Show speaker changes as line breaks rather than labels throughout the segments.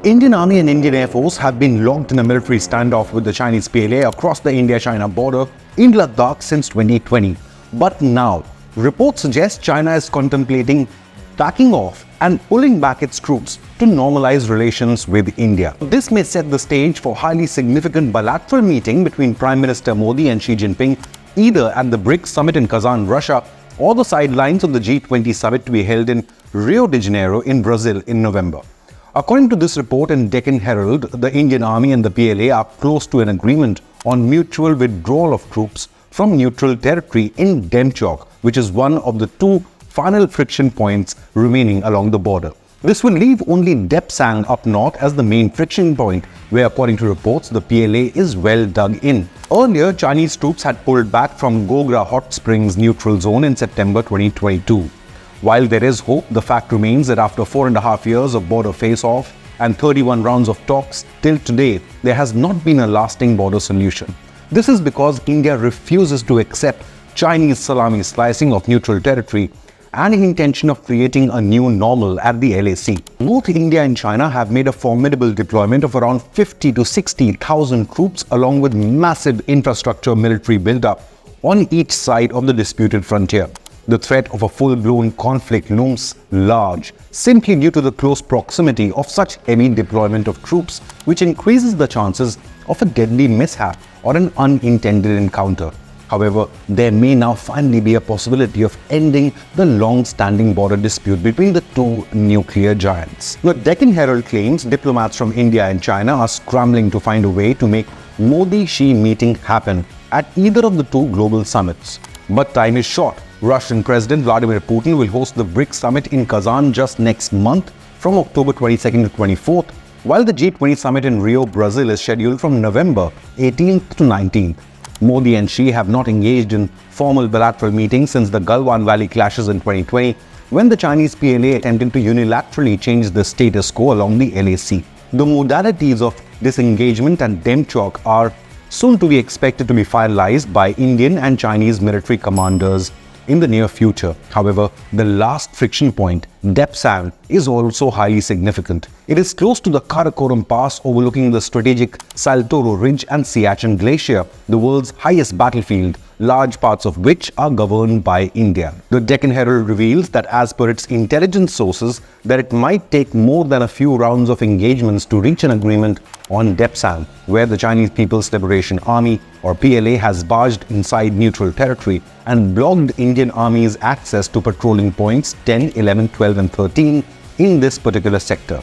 Indian Army and Indian Air Force have been locked in a military standoff with the Chinese PLA across the India-China border in Ladakh since 2020. But now, reports suggest China is contemplating backing off and pulling back its troops to normalize relations with India. This may set the stage for a highly significant bilateral meeting between Prime Minister Modi and Xi Jinping, either at the BRICS summit in Kazan, Russia, or the sidelines of the G20 summit to be held in Rio de Janeiro in Brazil in November. According to this report in Deccan Herald, the Indian Army and the PLA are close to an agreement on mutual withdrawal of troops from neutral territory in Demchok, which is one of the two final friction points remaining along the border. This will leave only Demchok up north as the main friction point, where according to reports, the PLA is well dug in. Earlier, Chinese troops had pulled back from Gogra Hot Springs neutral zone in September 2022. While there is hope, the fact remains that after 4.5 years of border face-off and 31 rounds of talks, till today, there has not been a lasting border solution. This is because India refuses to accept Chinese salami slicing of neutral territory and an intention of creating a new normal at the LAC. Both India and China have made a formidable deployment of around 50 to 60,000 troops along with massive infrastructure military build-up on each side of the disputed frontier. The threat of a full-blown conflict looms large simply due to the close proximity of such heavy deployment of troops, which increases the chances of a deadly mishap or an unintended encounter. However, there may now finally be a possibility of ending the long-standing border dispute between the two nuclear giants. The Deccan Herald claims diplomats from India and China are scrambling to find a way to make Modi-Xi meeting happen at either of the two global summits. But time is short. Russian President Vladimir Putin will host the BRICS summit in Kazan just next month from October 22nd to 24th, while the G20 summit in Rio, Brazil is scheduled from November 18th to 19th. Modi and Xi have not engaged in formal bilateral meetings since the Galwan Valley clashes in 2020, when the Chinese PLA attempted to unilaterally change the status quo along the LAC. The modalities of disengagement at Demchok are soon to be expected to be finalized by Indian and Chinese military commanders in the near future. However, the last friction point, Demchok, is also highly significant. It is close to the Karakoram Pass overlooking the strategic Saltoro Ridge and Siachen Glacier, the world's highest battlefield, large parts of which are governed by India. The Deccan Herald reveals that as per its intelligence sources, that it might take more than a few rounds of engagements to reach an agreement on Demchok, where the Chinese People's Liberation Army or PLA has barged inside neutral territory and blocked Indian Army's access to patrolling points 10, 11, 12 and 13 in this particular sector.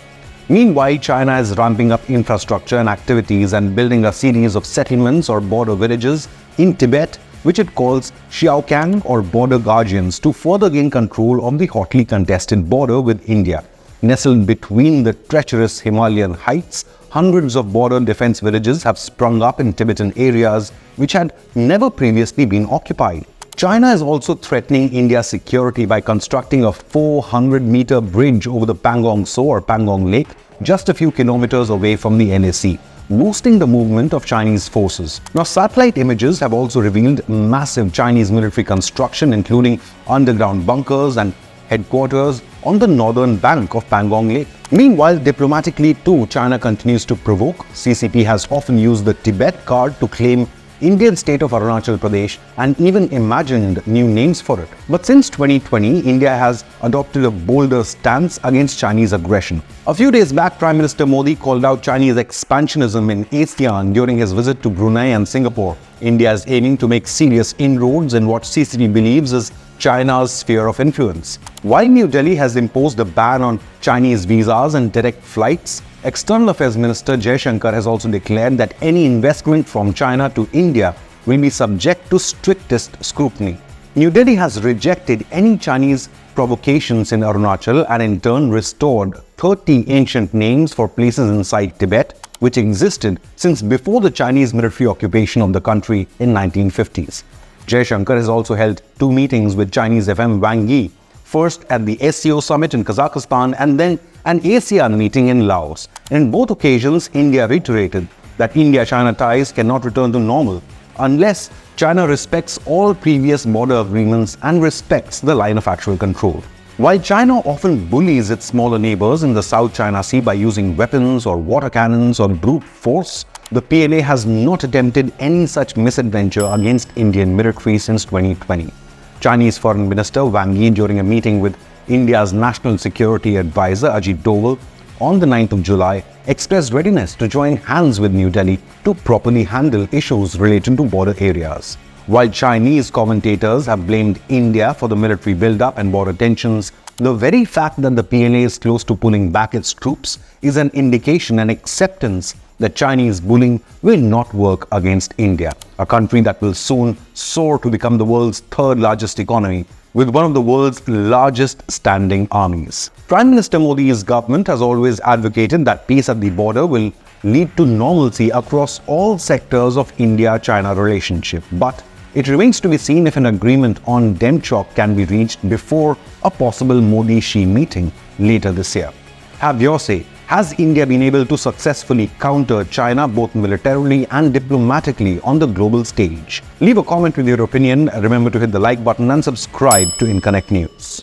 Meanwhile, China is ramping up infrastructure and activities and building a series of settlements or border villages in Tibet, which it calls Xiaokang or border guardians, to further gain control of the hotly contested border with India. Nestled between the treacherous Himalayan heights, hundreds of border defense villages have sprung up in Tibetan areas which had never previously been occupied. China is also threatening India's security by constructing a 400-meter bridge over the Pangong Tso or Pangong Lake, just a few kilometers away from the LAC, boosting the movement of Chinese forces. Now, satellite images have also revealed massive Chinese military construction, including underground bunkers and headquarters on the northern bank of Pangong Lake. Meanwhile, diplomatically too, China continues to provoke. CCP has often used the Tibet card to claim Indian state of Arunachal Pradesh and even imagined new names for it. But since 2020, India has adopted a bolder stance against Chinese aggression. A few days back, Prime Minister Modi called out Chinese expansionism in ASEAN during his visit to Brunei and Singapore. India is aiming to make serious inroads in what CCP believes is China's sphere of influence. While New Delhi has imposed a ban on Chinese visas and direct flights, External Affairs Minister Jaishankar has also declared that any investment from China to India will be subject to strictest scrutiny. New Delhi has rejected any Chinese provocations in Arunachal and in turn restored 30 ancient names for places inside Tibet, which existed since before the Chinese military occupation of the country in 1950s. Jaishankar has also held two meetings with Chinese FM Wang Yi, first at the SCO summit in Kazakhstan and then an ASEAN meeting in Laos. In both occasions, India reiterated that India-China ties cannot return to normal unless China respects all previous border agreements and respects the line of actual control. While China often bullies its smaller neighbors in the South China Sea by using weapons or water cannons or brute force, the PLA has not attempted any such misadventure against Indian military since 2020. Chinese Foreign Minister Wang Yi, during a meeting with India's National Security Advisor Ajit Doval on the 9th of July, expressed readiness to join hands with New Delhi to properly handle issues related to border areas. While Chinese commentators have blamed India for the military build-up and border tensions, the very fact that the PLA is close to pulling back its troops is an indication and acceptance that Chinese bullying will not work against India, a country that will soon soar to become the world's third largest economy, with one of the world's largest standing armies. Prime Minister Modi's government has always advocated that peace at the border will lead to normalcy across all sectors of India-China relationship. But it remains to be seen if an agreement on Demchok can be reached before a possible Modi-Xi meeting later this year. Have your say. Has India been able to successfully counter China both militarily and diplomatically on the global stage? Leave a comment with your opinion. Remember to hit the like button and subscribe to Inconnect News.